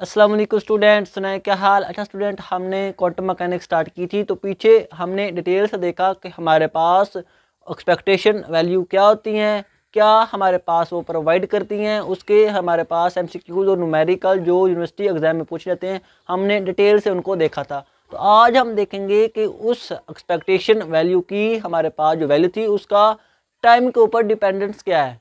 अस्सलाम वालेकुम स्टूडेंट, सुनाए क्या हाल। अच्छा स्टूडेंट, हमने क्वांटम मैकेनिक्स स्टार्ट की थी तो पीछे हमने डिटेल से देखा कि हमारे पास एक्सपेक्टेशन वैल्यू क्या होती हैं, क्या हमारे पास वो प्रोवाइड करती हैं, उसके हमारे पास एमसीक्यूज और न्यूमेरिकल जो यूनिवर्सिटी एग्जाम में पूछे जाते हैं हमने डिटेल से उनको देखा था। तो आज हम देखेंगे कि उस एक्सपेक्टेशन वैल्यू की हमारे पास जो वैल्यू थी उसका टाइम के ऊपर डिपेंडेंस क्या है,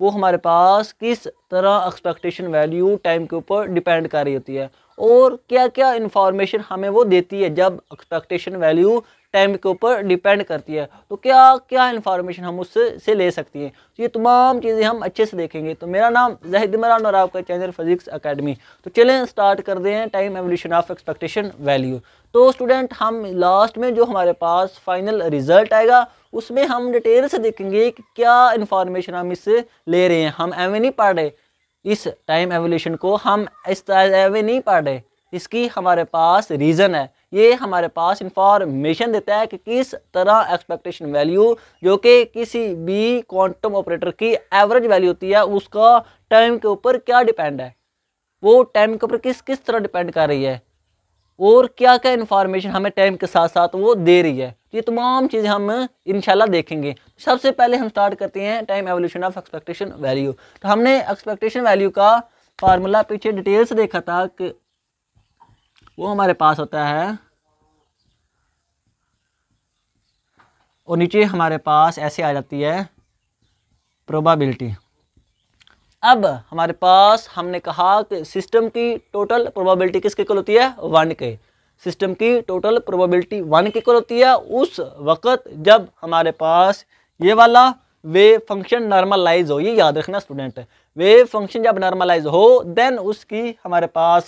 वो हमारे पास किस तरह एक्सपेक्टेशन वैल्यू टाइम के ऊपर डिपेंड कर रही होती है और क्या क्या इंफॉर्मेशन हमें वो देती है जब एक्सपेक्टेशन वैल्यू टाइम के ऊपर डिपेंड करती है। तो क्या क्या इंफॉर्मेशन हम उससे ले सकती हैं, तो ये तमाम चीज़ें हम अच्छे से देखेंगे। तो मेरा नाम ज़ाहिद इमरान और आपका चैनल फिजिक्स एकेडमी। तो चलें स्टार्ट कर दें time evolution of expectation value. तो स्टूडेंट, हम लास्ट में जो हमारे पास फाइनल रिजल्ट आएगा उसमें हम डिटेल से देखेंगे कि क्या इंफॉर्मेशन हम इससे ले रहे हैं। हम एवं नहीं पढ़ रहे इस टाइम एवोल्यूशन को, हम इस एवं नहीं पढ़ रहे, इसकी हमारे पास रीज़न है। ये हमारे पास इंफॉर्मेशन देता है कि किस तरह एक्सपेक्टेशन वैल्यू जो कि किसी भी क्वांटम ऑपरेटर की एवरेज वैल्यू होती है उसका टाइम के ऊपर क्या डिपेंड है, वो टाइम के ऊपर किस किस तरह डिपेंड कर रही है और क्या क्या इन्फॉर्मेशन हमें टाइम के साथ साथ वो दे रही है। ये तमाम चीज़ें हम इंशाल्लाह देखेंगे। सबसे पहले हम स्टार्ट करते हैं time evolution of expectation value. तो हमने एक्सपेक्टेशन वैल्यू का फार्मूला पीछे डिटेल से देखा था कि वो हमारे पास होता है और नीचे हमारे पास ऐसे आ जाती है प्रोबेबिलिटी। अब हमारे पास हमने कहा कि सिस्टम की टोटल प्रोबेबिलिटी किसके इक्वल होती है, 1 के। सिस्टम की टोटल प्रोबेबिलिटी 1 के इक्वल होती है उस वक़्त जब हमारे पास ये वाला वेव फंक्शन नॉर्मलाइज हो। ये याद रखना स्टूडेंट, वेव फंक्शन जब नॉर्मलाइज हो देन उसकी हमारे पास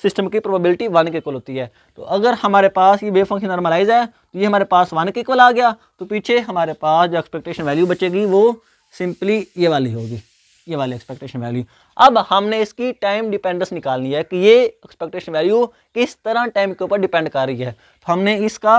सिस्टम की प्रोबेबिलिटी 1 के इक्वल होती है। तो अगर हमारे पास ये वेव फंक्शन नॉर्मलाइज है तो ये हमारे पास 1 के इक्वल आ गया, तो पीछे हमारे पास जो एक्सपेक्टेशन वैल्यू बचेगी वो सिंपली ये वाली होगी, ये वाली एक्सपेक्टेशन वैल्यू। अब हमने इसकी टाइम डिपेंडेंस निकालनी है कि ये एक्सपेक्टेशन वैल्यू किस तरह टाइम के ऊपर डिपेंड कर रही है। तो हमने इसका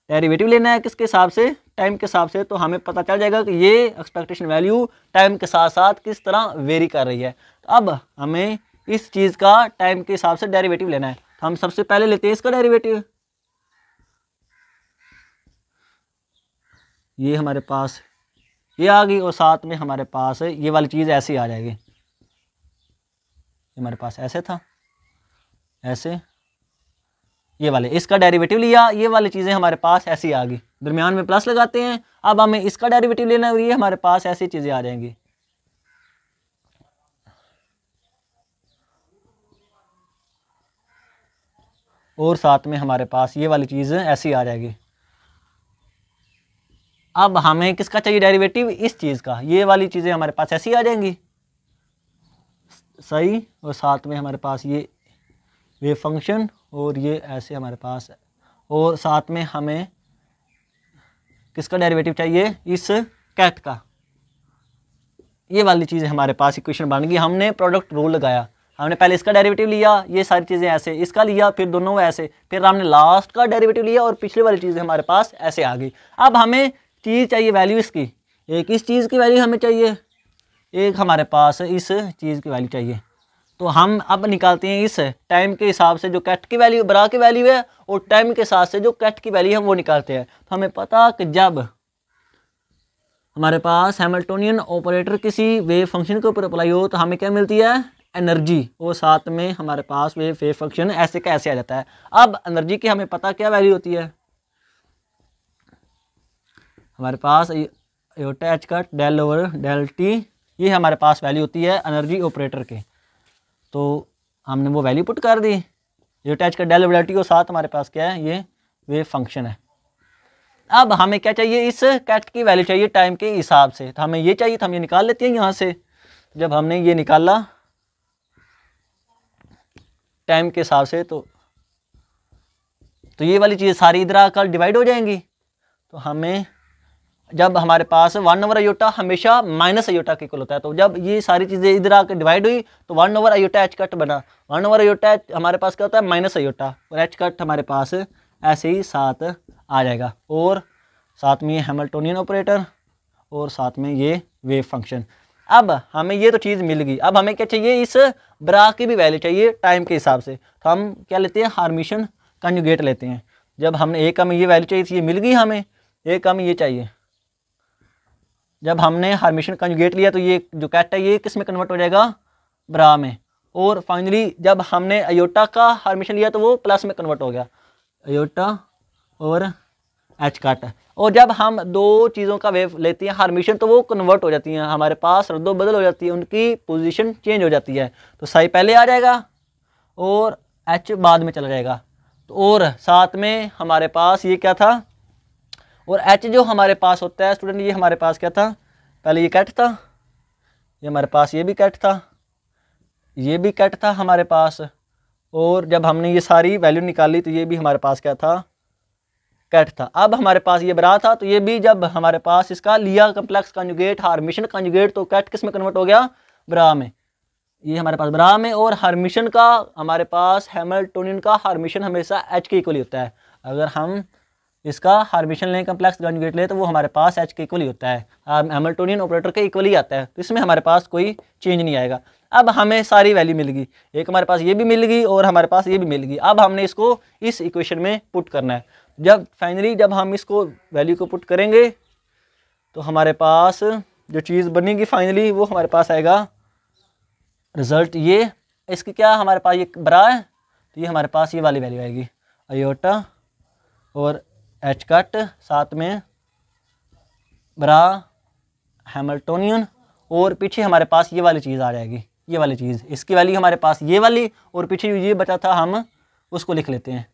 डेरिवेटिव लेना है किसके हिसाब से, टाइम के हिसाब से। तो हमें पता चल जाएगा कि ये एक्सपेक्टेशन वैल्यू टाइम के साथ साथ किस तरह वेरी कर रही है। तो अब हमें इस चीज़ का टाइम के हिसाब से डेरिवेटिव लेना है। तो हम सबसे पहले लेते हैं इसका डेरिवेटिव। ये हमारे पास ये आ गई और साथ में हमारे पास ये वाली चीज़ ऐसे आ जाएगी। हमारे पास ऐसे था, ऐसे ये वाले, इसका डेरिवेटिव लिया, ये वाली चीज़ें हमारे पास ऐसी आ गई, दरमियान में प्लस लगाते हैं। अब हमें इसका डेरिवेटिव लेना है और ये हमारे पास ऐसी चीज़ें आ जाएंगी। और साथ में हमारे पास ये वाली चीज़ ऐसी आ जाएगी। अब हमें किसका चाहिए डेरिवेटिव, इस चीज़ का। ये वाली चीज़ें हमारे पास ऐसी आ जाएंगी, सही। और साथ में हमारे पास ये वेव फंक्शन और ये ऐसे हमारे पास, और साथ में हमें किसका डेरिवेटिव चाहिए, इस कैट का। ये वाली चीज़ें हमारे पास इक्वेशन बन गई। हमने प्रोडक्ट रूल लगाया, हमने पहले इसका डेरिवेटिव लिया, ये सारी चीज़ें ऐसे, इसका लिया, फिर दोनों ऐसे, फिर हमने लास्ट का डेरिवेटिव लिया और पिछले वाली चीज़ें हमारे पास ऐसे आ गई। अब हमें चीज़ चाहिए वैल्यू इसकी, एक इस चीज़ की वैल्यू हमें चाहिए, एक हमारे पास इस चीज़ की वैल्यू चाहिए। तो हम अब निकालते हैं इस टाइम के हिसाब से जो कैट की वैल्यू बरा की वैल्यू है और टाइम के साथ से जो कैट की वैल्यू है वो निकालते हैं। तो हमें पता कि जब हमारे पास हैमिल्टोनियन ऑपरेटर किसी वेव फंक्शन के ऊपर अप्लाई हो तो हमें क्या मिलती है, एनर्जी, और साथ में हमारे पास वेव फंक्शन ऐसे का ऐसे आ जाता है। अब एनर्जी की हमें पता क्या वैल्यू होती है, हमारे पास आयोटा एच का डेल ओवर डेल टी, ये हमारे पास वैल्यू होती है एनर्जी ऑपरेटर के। तो हमने वो वैल्यू पुट कर दी, आयोटा एच का डेल ओवर डेल टी, और साथ हमारे पास क्या है, ये वेव फंक्शन है। अब हमें क्या चाहिए, इस कैट की वैल्यू चाहिए टाइम के हिसाब से। तो हमें ये चाहिए, तो हम ये निकाल लेते हैं यहाँ से। जब हमने ये निकाला टाइम के हिसाब से तो ये वाली चीज़ सारी इधर आकर डिवाइड हो जाएंगी। तो हमें जब हमारे पास 1 ओवर आयोटा हमेशा माइनस आयोटा के इक्वल होता है, तो जब ये सारी चीज़ें इधर आकर डिवाइड हुई तो 1 ओवर आयोटा एच कट बना। 1 ओवर आयोटा हमारे पास क्या होता है, माइनस आयोटा, और एच कट हमारे पास ऐसे ही साथ आ जाएगा। और साथ में ये हैमिल्टोनियन ऑपरेटर और साथ में ये वेव फंक्शन। अब हमें ये तो चीज़ मिल गई, अब हमें क्या चाहिए, इस ब्रा की भी वैल्यू चाहिए टाइम के हिसाब से। तो हम क्या लेते हैं, हार्मिशन कंजुगेट लेते हैं। जब हमने एक हमें ये वैल्यू चाहिए थी, ये मिल गई हमें, एक हमें ये चाहिए। जब हमने हार्मिशन कंजुगेट लिया तो ये जो कैट है ये किस में कन्वर्ट हो जाएगा, ब्रा में। और फाइनली जब हमने अयोटा का हार्मिशन लिया तो वो प्लस में कन्वर्ट हो गया, अयोटा और एच काट। और जब हम दो चीज़ों का वेव लेते हैं हार्मिशन तो वो कन्वर्ट हो जाती हैं, हमारे पास रद्दो बदल हो जाती है, उनकी पोजीशन चेंज हो जाती है। तो साई पहले आ जाएगा और एच बाद में चला जाएगा। तो और साथ में हमारे पास ये क्या था, और एच जो हमारे पास होता है स्टूडेंट, ये हमारे पास क्या था, पहले ये कैट था, ये हमारे पास ये भी कैट था, ये भी कैट था हमारे पास। और जब हमने ये सारी वैल्यू निकाली तो ये भी हमारे पास क्या था, कैट था। अब हमारे पास ये ब्रा था, तो ये भी जब हमारे पास इसका लिया कम्प्लेक्स कंजुगेट हार्मिशन कंजुगेट तो कैट किस में कन्वर्ट हो गया, ब्रा में। ये हमारे पास ब्रा में। और हार्मिशन का हमारे पास हैमिल्टोनियन का हार्मिशन हमेशा एच के इक्वल ही होता है। अगर हम इसका हार्मिशन लें कम्प्लेक्स कंजुगेट लें तो वो हमारे पास एच के इक्वल ही होता है, हैमिल्टोनियन ऑपरेटर के इक्वल ही आता है। तो इसमें हमारे पास कोई चेंज नहीं आएगा। अब हमें सारी वैल्यू मिल गई, एक हमारे पास ये भी मिल गई और हमारे पास ये भी मिल गई। अब हमने इसको इस इक्वेशन में पुट करना है। जब फाइनली जब हम इसको वैल्यू को पुट करेंगे तो हमारे पास जो चीज़ बनेगी फाइनली वो हमारे पास आएगा रिजल्ट ये। इसकी क्या हमारे पास ये ब्रा है तो ये हमारे पास ये वाली वैल्यू आएगी, अयोटा और एच कट, साथ में ब्रा हैमिल्टोनियन, और पीछे हमारे पास ये वाली चीज़ आ जाएगी, ये वाली चीज़, इसकी वैल्यू हमारे पास ये वाली, और पीछे ये बचा था हम उसको लिख लेते हैं।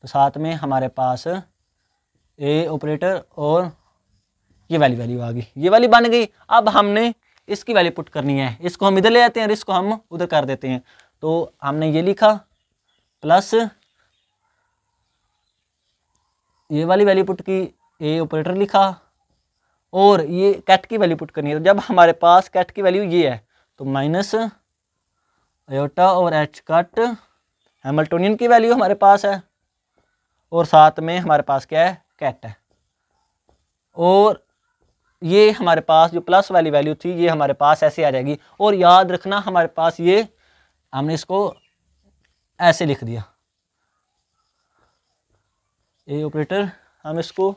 तो साथ में हमारे पास ए ऑपरेटर और ये वाली वैल्यू आ गई, ये वाली बन गई। अब हमने इसकी वैल्यू पुट करनी है, इसको हम इधर ले आते हैं और इसको हम उधर कर देते हैं। तो हमने ये लिखा प्लस ये वाली वैल्यू पुट की, ए ऑपरेटर लिखा, और ये कैट की वैल्यू पुट करनी है। तो जब हमारे पास कैट की वैल्यू ये है तो माइनस अयोटा और एच कट हैमिल्टोनियन की वैल्यू हमारे पास है, और साथ में हमारे पास क्या है, कैट है। और ये हमारे पास जो प्लस वाली वैल्यू थी ये हमारे पास ऐसे आ जाएगी। और याद रखना हमारे पास ये हमने इसको ऐसे लिख दिया, ए ऑपरेटर, हम इसको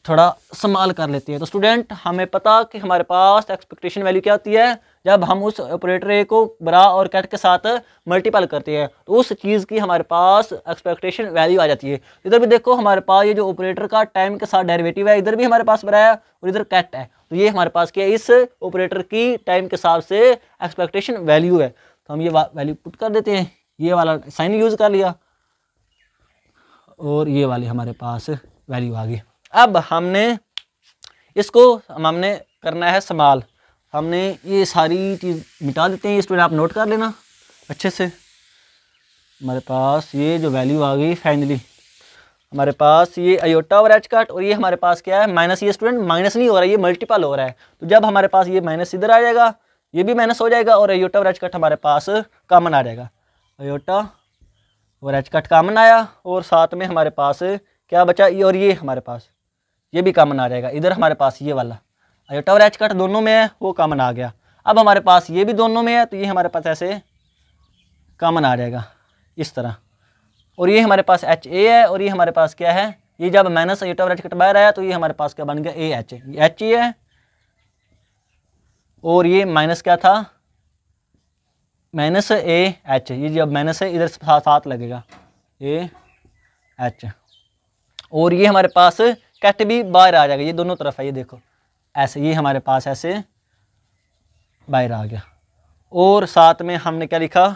थोड़ा संभाल कर लेते हैं। तो स्टूडेंट हमें पता कि हमारे पास एक्सपेक्टेशन वैल्यू क्या होती है, जब हम उस ऑपरेटर ए को ब्रा और कैट के साथ मल्टीपल करते हैं तो उस चीज़ की हमारे पास एक्सपेक्टेशन वैल्यू आ जाती है। इधर भी देखो हमारे पास ये जो ऑपरेटर का टाइम के साथ डेरिवेटिव है, इधर भी हमारे पास ब्रा है और इधर कैट है, तो ये हमारे पास क्या है, इस ऑपरेटर की टाइम के हिसाब से एक्सपेक्टेशन वैल्यू है। तो हम ये वैल्यू पुट कर देते हैं, ये वाला साइन यूज़ कर लिया और ये वाली हमारे पास वैल्यू आ गई। अब हमने इसको हमने करना है संभाल, हमने ये सारी चीज़ मिटा देते हैं। ये स्टूडेंट आप नोट कर लेना अच्छे से। हमारे पास ये जो वैल्यू आ गई फाइनली, हमारे पास ये अयोटा और एच कट, और ये हमारे पास क्या है माइनस, ये स्टूडेंट माइनस नहीं हो रहा है, ये मल्टीपल हो रहा है। तो जब हमारे पास ये माइनस इधर आ जाएगा, ये भी माइनस हो जाएगा, और अयोटा और एच कट हमारे पास कॉमन आ जाएगा, अयोटा और एच कट कॉमन आया, और साथ में हमारे पास क्या बचा, ये और ये हमारे पास ये भी कॉमन आ जाएगा। इधर हमारे पास ये वाला अयोटा और एच कट दोनों में है, वो कॉमन आ गया। अब हमारे पास ये भी दोनों में है, तो ये हमारे पास ऐसे कॉमन आ जाएगा इस तरह। और ये हमारे पास एच ए है, और ये हमारे पास क्या है, ये जब माइनस अयोटा और एच कट बाहर आया तो ये हमारे पास क्या बन गया, ए एच, एच ई है, और ये माइनस क्या था, माइनस ए एच, ये जब माइनस है इधर साथ लगेगा ए एच, और ये हमारे पास कैट भी बाहर आ जाएगा, ये दोनों तरफ है, ये देखो ऐसे, ये हमारे पास ऐसे बाहर आ गया। और साथ में हमने क्या लिखा,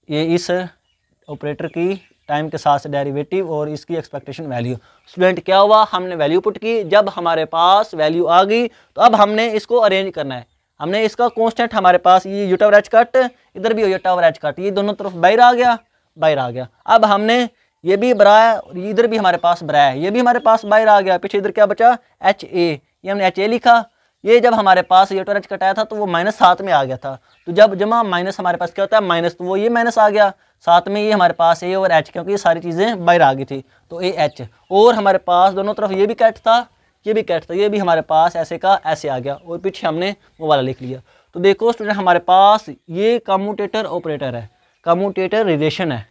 ये इस ऑपरेटर की टाइम के साथ डेरिवेटिव और इसकी एक्सपेक्टेशन वैल्यू। स्टूडेंट क्या हुआ, हमने वैल्यू पुट की, जब हमारे पास वैल्यू आ गई तो अब हमने इसको अरेंज करना है। हमने इसका कांस्टेंट हमारे पास ये यूटा और एच कट, इधर भी यूटा और एच कट, ये दोनों तरफ बाहर आ गया, बाहर आ गया। अब हमने ये भी बरा है और इधर भी हमारे पास बरा है, ये भी हमारे पास बाहर आ गया, पीछे इधर क्या बचा, एच ए, ये हमने एच ए लिखा। ये जब हमारे पास यूटा और एच कट आया था तो वो माइनस साथ में आ गया था, तो जब जमा माइनस हमारे पास क्या होता है माइनस, तो वो ये माइनस आ गया, साथ में ये हमारे पास ए और एच, क्योंकि ये सारी चीज़ें बाहर आ गई थी, तो ए एच। और हमारे पास दोनों तरफ ये भी कैट था, ये भी कैट था, ये भी हमारे पास ऐसे का ऐसे आ गया और पीछे हमने वो वाला लिख लिया। तो देखो स्टूडेंट हमारे पास ये कम्यूटेटर ऑपरेटर है, कम्यूटेटर रिलेशन है,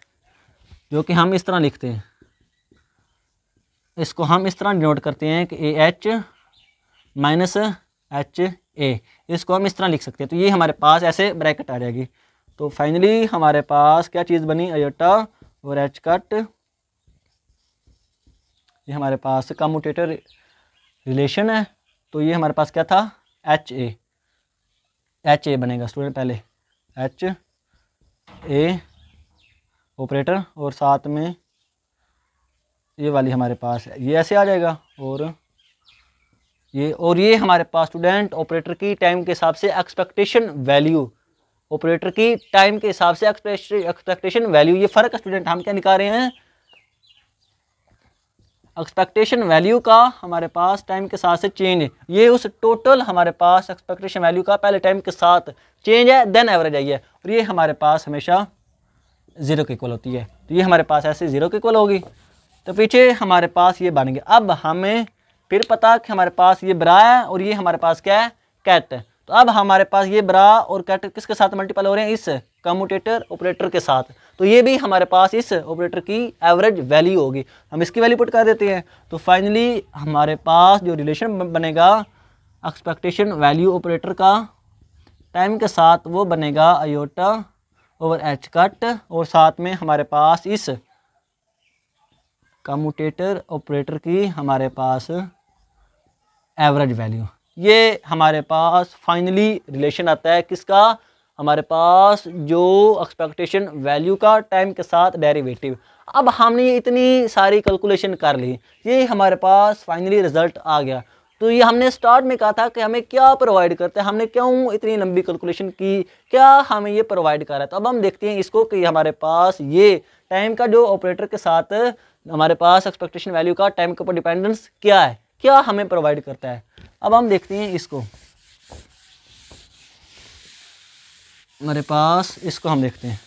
जो कि हम इस तरह लिखते हैं, इसको हम इस तरह डिनोट करते हैं कि A H minus H A, इसको हम इस तरह लिख सकते हैं। तो ये हमारे पास ऐसे ब्रैकेट आ जाएगी। तो फाइनली हमारे पास क्या चीज़ बनी, आयोटा और एच कट, ये हमारे पास कम्यूटेटर रिलेशन है। तो ये हमारे पास क्या था, एच ए बनेगा स्टूडेंट, पहले एच ए ऑपरेटर और साथ में ये वाली हमारे पास है, ये ऐसे आ जाएगा। और ये हमारे पास स्टूडेंट ऑपरेटर की टाइम के हिसाब से एक्सपेक्टेशन वैल्यू, ऑपरेटर की टाइम के हिसाब से एक्सपेक्टेशन वैल्यू, ये फ़र्क स्टूडेंट हम क्या निकाल रहे हैं, एक्सपेक्टेशन वैल्यू का हमारे पास टाइम के साथ से चेंज, ये उस टोटल हमारे पास एक्सपेक्टेशन वैल्यू का पहले टाइम के साथ चेंज है, देन एवरेज आई है, और ये हमारे पास हमेशा 0 के इक्वल होती है। तो ये हमारे पास ऐसे 0 के इक्वल होगी। तो पीछे हमारे पास ये बन गया। अब हमें फिर पता कि हमारे पास ये ब्रा है और ये हमारे पास क्या है, कैट है। तो अब हमारे पास ये ब्रा और कैट किसके साथ मल्टीपल हो रहे हैं, इस कम्यूटेटर ऑपरेटर के साथ। तो ये भी हमारे पास इस ऑपरेटर की एवरेज वैल्यू होगी, हम इसकी वैल्यू पुट कर देते हैं। तो फाइनली हमारे पास जो रिलेशन बनेगा एक्सपेक्टेशन वैल्यू ऑपरेटर का टाइम के साथ, वो बनेगा आयोटा ओवर एच कट, और साथ में हमारे पास इस कम्यूटेटर ऑपरेटर की हमारे पास एवरेज वैल्यू। ये हमारे पास फाइनली रिलेशन आता है किसका, हमारे पास जो एक्सपेक्टेशन वैल्यू का टाइम के साथ डेरिवेटिव। अब हमने ये इतनी सारी कैलकुलेशन कर ली, ये हमारे पास फाइनली रिजल्ट आ गया। तो ये हमने स्टार्ट में कहा था कि हमें क्या प्रोवाइड करते हैं, हमने क्यों इतनी लंबी कैलकुलेशन की, क्या हमें ये प्रोवाइड कर रहा है। तो अब हम देखते हैं इसको कि हमारे पास ये टाइम का जो ऑपरेटर के साथ हमारे पास एक्सपेक्टेशन वैल्यू का टाइम के ऊपर डिपेंडेंस क्या है, क्या हमें प्रोवाइड करता है। अब हम देखते हैं इसको, हमारे पास इसको हम देखते हैं।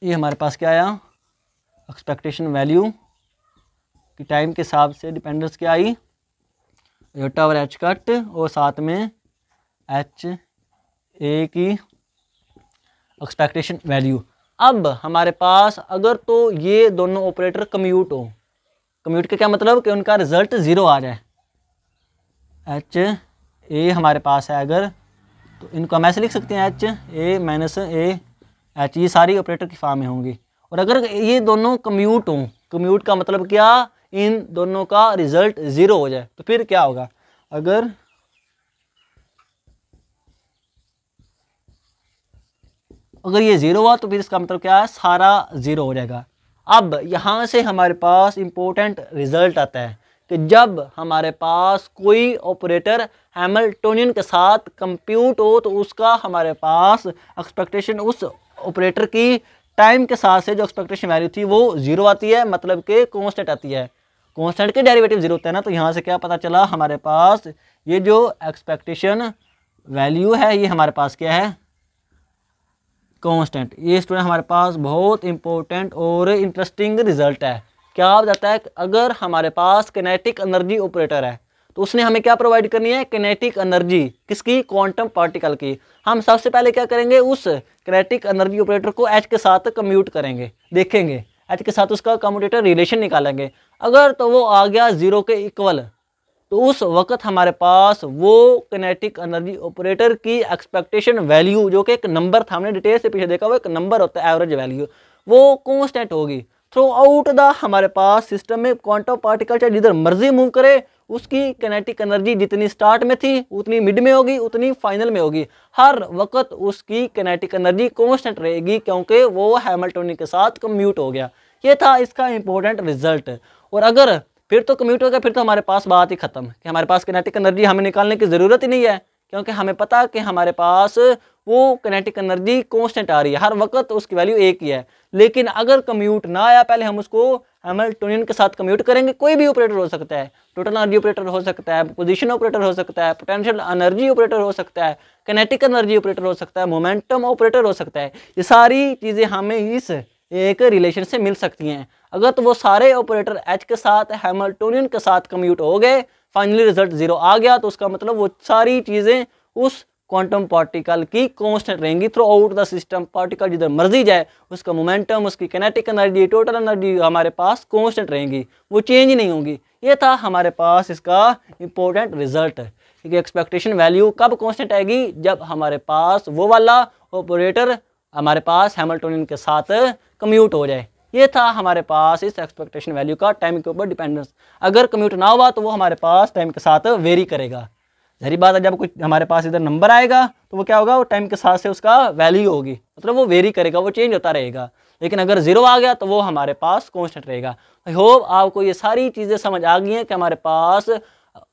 ये हमारे पास क्या आया, एक्सपेक्टेशन वैल्यू की टाइम के हिसाब से डिपेंडेंस क्या आई, आयोटा ओवर एच कट, और साथ में एच ए की एक्सपेक्टेशन वैल्यू। अब हमारे पास अगर तो ये दोनों ऑपरेटर कम्यूट हो, कम्यूट का क्या मतलब कि उनका रिजल्ट 0 आ जाए, एच ए हमारे पास है अगर, तो इनको हम ऐसे लिख सकते हैं H A minus A H, ये सारी ऑपरेटर की फॉर्म में होंगी। और अगर ये दोनों कम्यूट हों, कम्यूट का मतलब क्या, इन दोनों का रिजल्ट 0 हो जाए, तो फिर क्या होगा, अगर ये 0 हुआ तो फिर इसका मतलब क्या है, सारा 0 हो जाएगा। अब यहाँ से हमारे पास इंपॉर्टेंट रिजल्ट आता है कि जब हमारे पास कोई ऑपरेटर हैमिल्टोनियन के साथ कंप्यूट हो, तो उसका हमारे पास एक्सपेक्टेशन उस ऑपरेटर की टाइम के साथ से जो एक्सपेक्टेशन वैल्यू थी वो 0 आती है, मतलब कि कांस्टेंट आती है, कांस्टेंट के डेरिवेटिव 0 होता है ना। तो यहाँ से क्या पता चला, हमारे पास ये जो एक्सपेक्टेशन वैल्यू है ये हमारे पास क्या है, कांस्टेंट। ये स्टूडेंट हमारे पास बहुत इंपॉर्टेंट और इंटरेस्टिंग रिजल्ट है। क्या हो जाता है, अगर हमारे पास किनेटिक एनर्जी ऑपरेटर है तो उसने हमें क्या प्रोवाइड करनी है, किनेटिक एनर्जी किसकी, क्वांटम पार्टिकल की। हम सबसे पहले क्या करेंगे, उस किनेटिक एनर्जी ऑपरेटर को एच के साथ कम्यूट करेंगे, देखेंगे एच के साथ उसका कम्यूटेटर रिलेशन निकालेंगे। अगर तो वो आ गया 0 के इक्वल, तो उस वक्त हमारे पास वो किनेटिक एनर्जी ऑपरेटर की एक्सपेक्टेशन वैल्यू, जो कि एक नंबर था, हमने डिटेल से पीछे देखा, वो एक नंबर होता है एवरेज वैल्यू, वो कांस्टेंट होगी थ्रू आउट द हमारे पास सिस्टम में। क्वांटम पार्टिकल चाहे जिधर मर्जी मूव करे, उसकी किनेटिक एनर्जी जितनी स्टार्ट में थी उतनी मिड में होगी, उतनी फाइनल में होगी, हर वक्त उसकी किनेटिक एनर्जी कांस्टेंट रहेगी, क्योंकि वो हैमिल्टोनियन के साथ कम्यूट हो गया। ये था इसका इंपॉर्टेंट रिजल्ट। और अगर फिर तो कम्यूट हो गया, फिर तो हमारे पास बात ही खत्म कि हमारे पास किनेटिक एनर्जी हमें निकालने की ज़रूरत ही नहीं है, क्योंकि हमें पता है कि हमारे पास वो किनेटिक एनर्जी कांस्टेंट आ रही है, हर वक्त उसकी वैल्यू एक ही है। लेकिन अगर कम्यूट ना आया, पहले हम उसको हैमिल्टोनियन के साथ कम्यूट करेंगे। कोई भी ऑपरेटर हो सकता है, टोटल एनर्जी ऑपरेटर हो सकता है, पोजीशन ऑपरेटर हो सकता है, पोटेंशियल एनर्जी ऑपरेटर हो सकता है, किनेटिक एनर्जी ऑपरेटर हो सकता है, मोमेंटम ऑपरेटर हो सकता है। ये सारी चीज़ें हमें इस एक रिलेशन से मिल सकती हैं। अगर तो वो सारे ऑपरेटर एच के साथ हैमिल्टोनियन के साथ कम्यूट हो गए, फाइनली रिजल्ट 0 आ गया, तो उसका मतलब वो सारी चीज़ें उस क्वांटम पार्टिकल की कांस्टेंट रहेंगी through out the system. Particle जिधर मर्जी जाए उसका मोमेंटम, उसकी किनेटिक एनर्जी, टोटल एनर्जी हमारे पास कांस्टेंट रहेंगी, वो चेंज नहीं होंगी। ये था हमारे पास इसका इंपॉर्टेंट रिजल्ट कि एक्सपेक्टेशन वैल्यू कब कांस्टेंट आएगी, जब हमारे पास वो वाला ऑपरेटर हमारे पास हैमिल्टोनियन के साथ कम्यूट हो जाए। ये था हमारे पास इस एक्सपेक्टेशन वैल्यू का टाइम के ऊपर डिपेंडेंस। अगर कम्यूट ना हुआ तो वो हमारे पास टाइम के साथ वेरी करेगा। जहरी बात है, जब कुछ हमारे पास इधर नंबर आएगा तो वो क्या होगा, वो टाइम के साथ से उसका वैल्यू होगी, मतलब वो वेरी करेगा, वो चेंज होता रहेगा। लेकिन अगर 0 आ गया तो वो हमारे पास कांस्टेंट रहेगा। आई होप आपको ये सारी चीज़ें समझ आ गई हैं कि हमारे पास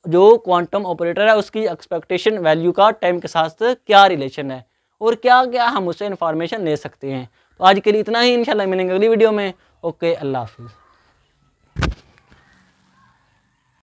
जो क्वांटम ऑपरेटर है उसकी एक्सपेक्टेशन वैल्यू का टाइम के साथ क्या रिलेशन है और क्या क्या हम उससे इंफॉर्मेशन ले सकते हैं। तो आज के लिए इतना ही, इंशाल्लाह मिलेंगे अगली वीडियो में। ओके, अल्लाह हाफिज़।